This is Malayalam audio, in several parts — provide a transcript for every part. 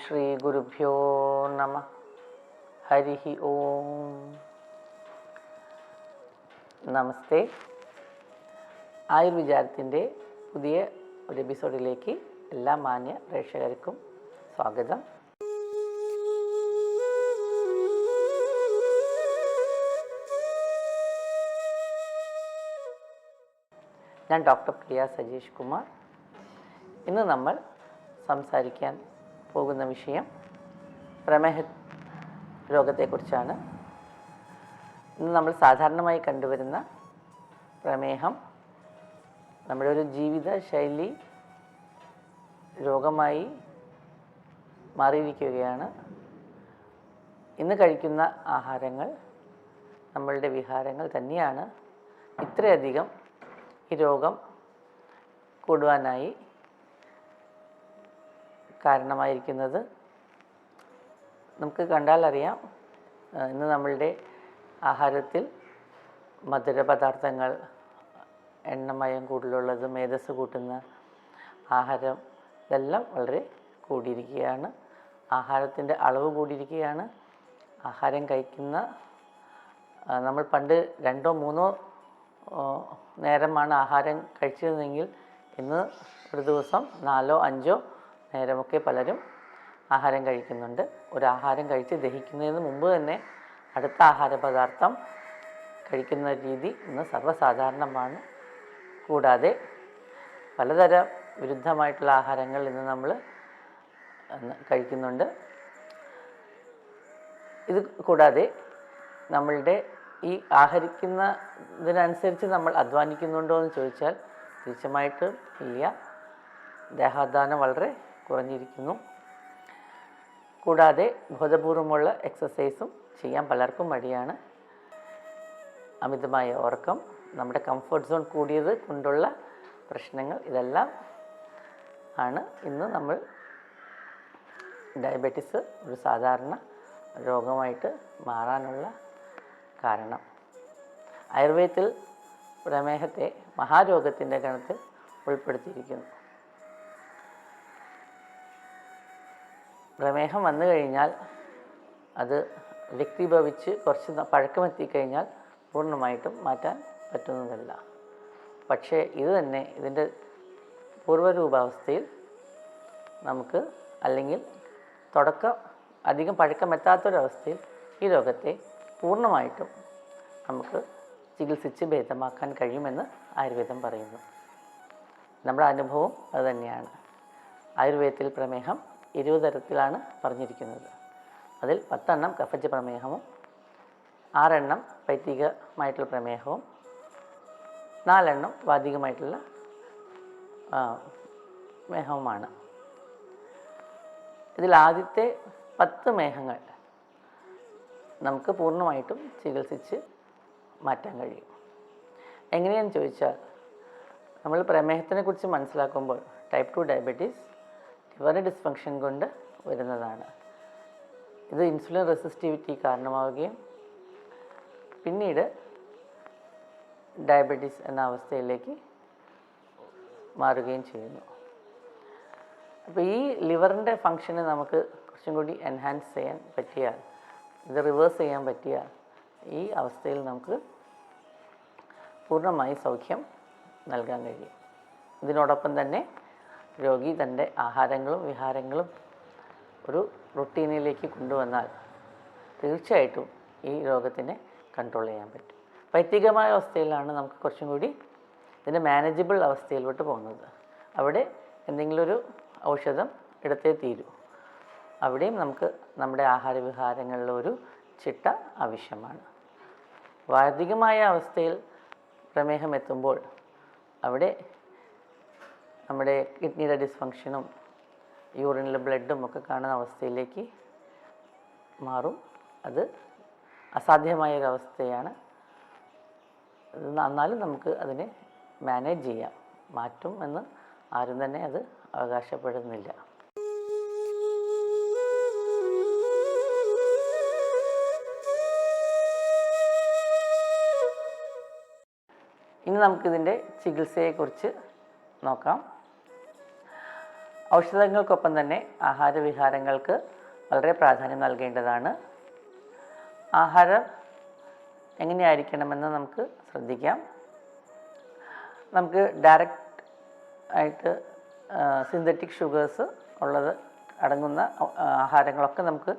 ശ്രീ ഗുരുഭ്യോ നമ. ഹരി ഓം. നമസ്തേ. ആയുർവിചാരത്തിൻ്റെ പുതിയ ഒരു എപ്പിസോഡിലേക്ക് എല്ലാ മാന്യ പ്രേക്ഷകർക്കും സ്വാഗതം. ഞാൻ ഡോക്ടർ പ്രിയ സജീഷ് കുമാർ. ഇന്ന് നമ്മൾ സംസാരിക്കാൻ പോകുന്ന വിഷയം പ്രമേഹ രോഗത്തെക്കുറിച്ചാണ്. ഇന്ന് നമ്മൾ സാധാരണമായി കണ്ടുവരുന്ന പ്രമേഹം നമ്മുടെ ഒരു ജീവിതശൈലി രോഗമായി മാറിയിരിക്കുകയാണ്. ഇന്ന് കഴിക്കുന്ന ആഹാരങ്ങൾ, നമ്മളുടെ വിഹാരങ്ങൾ തന്നെയാണ് ഇത്രയധികം ഈ രോഗം കൂടുവാനായി കാരണമായിരിക്കുന്നത്. നമുക്ക് കണ്ടാൽ അറിയാം, ഇന്ന് നമ്മളുടെ ആഹാരത്തിൽ മധുരപദാർത്ഥങ്ങൾ, എണ്ണമയം കൂടുതലുള്ളത്, മേധസ് കൂട്ടുന്ന ആഹാരം ഇതെല്ലാം വളരെ കൂടിയിരിക്കുകയാണ്. ആഹാരത്തിൻ്റെ അളവ് കൂടിയിരിക്കുകയാണ്. ആഹാരം കഴിക്കുന്ന നമ്മൾ പണ്ട് 2-3 നേരമാണ് ആഹാരം കഴിച്ചിരുന്നെങ്കിൽ ഇന്ന് ഒരു ദിവസം 4-5 നേരമൊക്കെ പലരും ആഹാരം കഴിക്കുന്നുണ്ട്. ഒരു ആഹാരം കഴിച്ച് ദഹിക്കുന്നതിന് മുമ്പ് തന്നെ അടുത്ത ആഹാര പദാർത്ഥം കഴിക്കുന്ന രീതി ഇന്ന് സർവ്വസാധാരണമാണ്. കൂടാതെ പലതരം വിരുദ്ധമായിട്ടുള്ള ആഹാരങ്ങൾ ഇന്ന് നമ്മൾ കഴിക്കുന്നുണ്ട്. ഇത് കൂടാതെ നമ്മളുടെ ഈ ആഹരിക്കുന്നതിനനുസരിച്ച് നമ്മൾ അധ്വാനിക്കുന്നുണ്ടോ എന്ന് ചോദിച്ചാൽ തീർച്ചയായിട്ട് ഇല്ല. ദേഹാധ്വാനം വളരെ കുറഞ്ഞിരിക്കുന്നു. കൂടാതെ ബോധപൂർവമുള്ള എക്സസൈസും ചെയ്യാൻ പലർക്കും മടിയാണ്. അമിതമായ ഉറക്കം, നമ്മുടെ കംഫർട്ട് സോൺ കൂടിയത് കൊണ്ടുള്ള പ്രശ്നങ്ങൾ, ഇതെല്ലാം ആണ് ഇന്ന് നമ്മൾ ഡയബറ്റീസ് ഒരു സാധാരണ രോഗമായിട്ട് മാറാനുള്ള കാരണം. ആയുർവേദത്തിൽ പ്രമേഹത്തെ മഹാരോഗത്തിൻ്റെ ഗണത്തിൽ ഉൾപ്പെടുത്തിയിരിക്കുന്നു. പ്രമേഹം വന്നു കഴിഞ്ഞാൽ അത് വ്യക്തീഭവിച്ച് കുറച്ച് പഴക്കമെത്തിക്കഴിഞ്ഞാൽ പൂർണ്ണമായിട്ടും മാറ്റാൻ പറ്റുന്നതല്ല. പക്ഷേ ഇത് തന്നെ ഇതിൻ്റെ പൂർവ്വരൂപാവസ്ഥയിൽ നമുക്ക്, അല്ലെങ്കിൽ തുടക്കം അധികം പഴക്കമെത്താത്തൊരവസ്ഥയിൽ ഈ രോഗത്തെ പൂർണ്ണമായിട്ടും നമുക്ക് ചികിത്സിച്ച് ഭേദമാക്കാൻ കഴിയുമെന്ന് ആയുർവേദം പറയുന്നു. നമ്മുടെ അനുഭവം അതുതന്നെയാണ്. ആയുർവേദത്തിൽ പ്രമേഹം 20 തരത്തിലാണ് പറഞ്ഞിരിക്കുന്നത്. അതിൽ 10 കഫജ പ്രമേഹവും 6 പൈത്തികമായിട്ടുള്ള പ്രമേഹവും 4 വാതികമായിട്ടുള്ള മേഹവുമാണ്. ഇതിൽ ആദ്യത്തെ 10 മേഹങ്ങൾ നമുക്ക് പൂർണ്ണമായിട്ടും ചികിത്സിച്ച് മാറ്റാൻ കഴിയും. എങ്ങനെയാണെന്ന് ചോദിച്ചാൽ, നമ്മൾ പ്രമേഹത്തിനെ കുറിച്ച് മനസ്സിലാക്കുമ്പോൾ ടൈപ്പ് 2 ഡയബറ്റീസ് ലിവറിൻ്റെ ഡിസ്ഫങ്ഷൻ കൊണ്ട് വരുന്നതാണ്. ഇത് ഇൻസുലിൻ റെസിസ്റ്റിവിറ്റി കാരണമാവുകയും പിന്നീട് ഡയബറ്റീസ് എന്ന അവസ്ഥയിലേക്ക് മാറുകയും ചെയ്യുന്നു. അപ്പോൾ ഈ ലിവറിൻ്റെ ഫങ്ഷനെ നമുക്ക് കുറച്ചും കൂടി എൻഹാൻസ് ചെയ്യാൻ പറ്റിയാൽ, ഇത് റിവേഴ്സ് ചെയ്യാൻ പറ്റിയാൽ ഈ അവസ്ഥയിൽ നമുക്ക് പൂർണ്ണമായി സൗഖ്യം നൽകാൻ കഴിയും. ഇതിനോടൊപ്പം തന്നെ രോഗി തൻ്റെ ആഹാരങ്ങളും വിഹാരങ്ങളും ഒരു റുട്ടീനിലേക്ക് കൊണ്ടുവന്നാൽ തീർച്ചയായിട്ടും ഈ രോഗത്തിനെ കൺട്രോൾ ചെയ്യാൻ പറ്റും. പൈത്തികമായ അവസ്ഥയിലാണ് നമുക്ക് കുറച്ചും കൂടി ഇതിൻ്റെ മാനേജബിൾ അവസ്ഥയിലോട്ട് പോകുന്നത്. അവിടെ എന്തെങ്കിലും ഒരു ഔഷധം എടുത്തേ തീരൂ. അവിടെയും നമുക്ക് നമ്മുടെ ആഹാരവിഹാരങ്ങളിലൊരു ചിട്ട ആവശ്യമാണ്. വാർദ്ധക്യമായ അവസ്ഥയിൽ പ്രമേഹം എത്തുമ്പോൾ അവിടെ നമ്മുടെ കിഡ്നിയുടെ ഡിസ്ഫങ്ഷനും യൂറിനിലെ ബ്ലഡും ഒക്കെ കാണുന്ന അവസ്ഥയിലേക്ക് മാറും. അത് അസാധ്യമായൊരവസ്ഥയാണ്. എന്നാലും നമുക്ക് അതിനെ മാനേജ് ചെയ്യാം. മാറ്റും എന്ന് ആരും തന്നെ അത് അവകാശപ്പെടുന്നില്ല. ഇനി നമുക്കിതിൻ്റെ ചികിത്സയെക്കുറിച്ച് നോക്കാം. ഔഷധങ്ങൾക്കൊപ്പം തന്നെ ആഹാരവിഹാരങ്ങൾക്ക് വളരെ പ്രാധാന്യം നൽകേണ്ടതാണ്. ആഹാരം എങ്ങനെയായിരിക്കണമെന്ന് നമുക്ക് ശ്രദ്ധിക്കാം. നമുക്ക് ഡയറക്റ്റ് ആയിട്ട് സിന്തറ്റിക് ഷുഗേഴ്സ് ഉള്ളത് അടങ്ങുന്ന ആഹാരങ്ങളൊക്കെ നമുക്ക്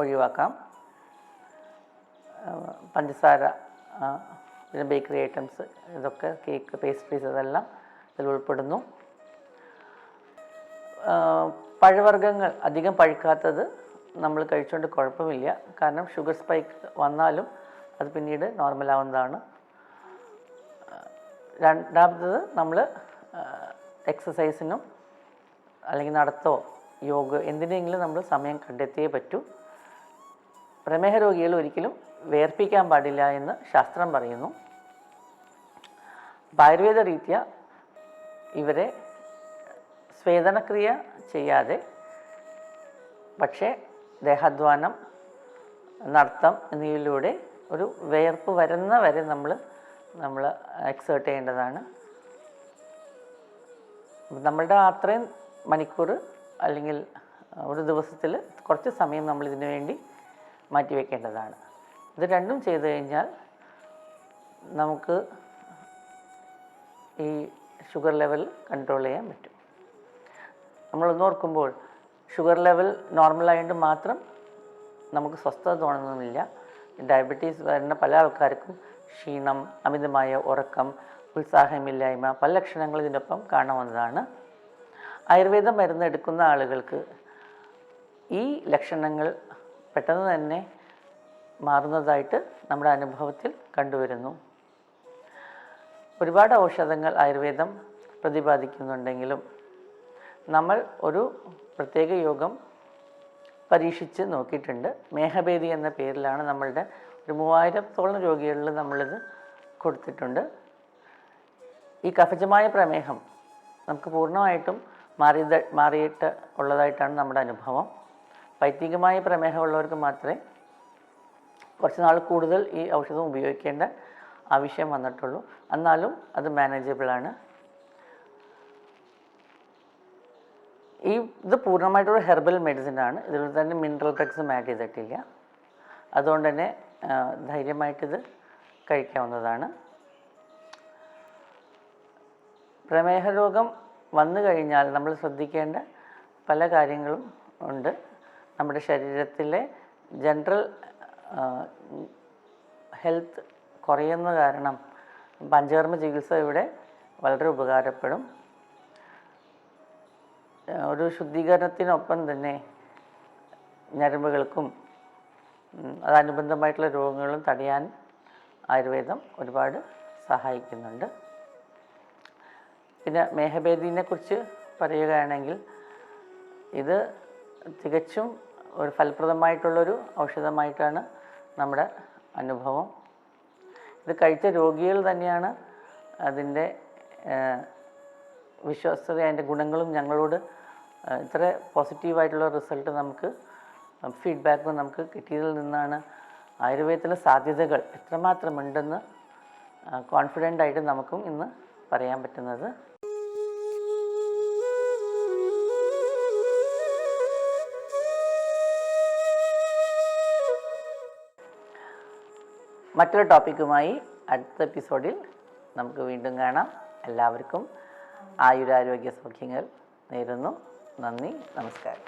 ഒഴിവാക്കാം. പഞ്ചസാര, പിന്നെ ബേക്കറി ഐറ്റംസ്, ഇതൊക്കെ കേക്ക്, പേസ്ട്രീസ്, ഇതെല്ലാം ഇതിൽ ഉൾപ്പെടുന്നു. പഴവർഗ്ഗങ്ങൾ അധികം പഴുക്കാത്തത് നമ്മൾ കഴിച്ചുകൊണ്ട് കുഴപ്പമില്ല. കാരണം ഷുഗർ സ്പൈക്ക് വന്നാലും അത് പിന്നീട് നോർമലാവുന്നതാണ്. രണ്ടാമത്തത്, നമ്മൾ എക്സസൈസിനും അല്ലെങ്കിൽ നടത്തോ യോഗ എന്തിനെങ്കിലും നമ്മൾ സമയം കണ്ടെത്തിയേ പറ്റൂ. പ്രമേഹ രോഗികൾ ഒരിക്കലും വേർപ്പിക്കാൻ പാടില്ല എന്ന് ശാസ്ത്രം പറയുന്നു. ആയുർവേദ രീതിയ ഇവരെ സ്വേദനക്രിയ ചെയ്യാതെ പക്ഷേ ദേഹാധ്വാനം, നടത്തം എന്നിവയിലൂടെ ഒരു വിയർപ്പ് വരുന്ന വരെ നമ്മൾ എക്സേർട്ട് ചെയ്യേണ്ടതാണ്. നമ്മളുടെ അത്രയും മണിക്കൂർ അല്ലെങ്കിൽ ഒരു ദിവസത്തിൽ കുറച്ച് സമയം നമ്മൾ ഇതിനു വേണ്ടി മാറ്റിവെക്കേണ്ടതാണ്. ഇത് രണ്ടും ചെയ്തു കഴിഞ്ഞാൽ നമുക്ക് ഈ ഷുഗർ ലെവൽ കൺട്രോൾ ചെയ്യാൻ പറ്റും. നമ്മളൊന്നോർക്കുമ്പോൾ ഷുഗർ ലെവൽ നോർമലായതുകൊണ്ട് മാത്രം നമുക്ക് സ്വസ്ഥത തോന്നുന്നില്ല. ഡയബറ്റീസ് വരുന്ന പല ആൾക്കാർക്കും ക്ഷീണം, അമിതമായ ഉറക്കം, ഉത്സാഹമില്ലായ്മ, പല ലക്ഷണങ്ങൾ ഇതിനൊപ്പം കാണാവുന്നതാണ്. ആയുർവേദ മരുന്ന് എടുക്കുന്ന ആളുകൾക്ക് ഈ ലക്ഷണങ്ങൾ പെട്ടെന്ന് തന്നെ മാറുന്നതായിട്ട് നമ്മുടെ അനുഭവത്തിൽ കണ്ടുവരുന്നു. ഒരുപാട് ഔഷധങ്ങൾ ആയുർവേദം പ്രതിപാദിക്കുന്നുണ്ടെങ്കിലും നമ്മൾ ഒരു പ്രത്യേക യോഗം പരീക്ഷിച്ച് നോക്കിയിട്ടുണ്ട്. മേഹഭേദി എന്ന പേരിലാണ് നമ്മളുടെ ഒരു 3000-ഓളം രോഗികളിൽ നമ്മളിത് കൊടുത്തിട്ടുണ്ട്. ഈ കഫജമായ പ്രമേഹം നമുക്ക് പൂർണ്ണമായിട്ടും മാറിയിട്ട് ഉള്ളതായിട്ടാണ് നമ്മുടെ അനുഭവം. വൈദികമായ പ്രമേഹമുള്ളവർക്ക് മാത്രമേ കുറച്ച് നാൾ കൂടുതൽ ഈ ഔഷധം ഉപയോഗിക്കേണ്ട ആവശ്യം വന്നിട്ടുള്ളൂ. എന്നാലും അത് മാനേജബിളാണ്. ഇത് പൂർണ്ണമായിട്ടൊരു ഹെർബൽ മെഡിസിനാണ്. ഇതിൽ തന്നെ മിനറൽ ഡ്രഗ്സും ആഡ് ചെയ്തിട്ടില്ല. അതുകൊണ്ട് തന്നെ ധൈര്യമായിട്ടിത് കഴിക്കാവുന്നതാണ്. പ്രമേഹ രോഗം വന്നു കഴിഞ്ഞാൽ നമ്മൾ ശ്രദ്ധിക്കേണ്ട പല കാര്യങ്ങളും ഉണ്ട്. നമ്മുടെ ശരീരത്തിലെ ജനറൽ ഹെൽത്ത് കുറയുന്ന കാരണം പഞ്ചകർമ്മ ചികിത്സ ഇവിടെ വളരെ ഉപകാരപ്പെടും. ഒരു ശുദ്ധീകരണത്തിനൊപ്പം തന്നെ ഞരമ്പുകൾക്കും അതനുബന്ധമായിട്ടുള്ള രോഗങ്ങളും തടയാൻ ആയുർവേദം ഒരുപാട് സഹായിക്കുന്നുണ്ട്. പിന്നെ മേഹഭേദിനെ കുറിച്ച് പറയുകയാണെങ്കിൽ ഇത് തികച്ചും ഒരു ഫലപ്രദമായിട്ടുള്ളൊരു ഔഷധമായിട്ടാണ് നമ്മുടെ അനുഭവം. ഇത് കഴിച്ച രോഗികൾ തന്നെയാണ് അതിൻ്റെ വിശ്വസ്തത, അതിൻ്റെ ഗുണങ്ങളും ഞങ്ങളോട് ഇത്ര പോസിറ്റീവായിട്ടുള്ള റിസൾട്ട് നമുക്ക് ഫീഡ്ബാക്ക് നമുക്ക് കിട്ടിയതിൽ നിന്നാണ് ആയുർവേദത്തിലെ സാധ്യതകൾ എത്രമാത്രമുണ്ടെന്ന് കോൺഫിഡൻ്റായിട്ട് നമുക്കും ഇന്ന് പറയാൻ പറ്റുന്നത്. മറ്റൊരു ടോപ്പിക്കുമായി അടുത്ത എപ്പിസോഡിൽ നമുക്ക് വീണ്ടും കാണാം. എല്ലാവർക്കും ആയുരാരോഗ്യ സൗഖ്യങ്ങൾ നേരുന്നു. നന്ദി, നമസ്കാരം.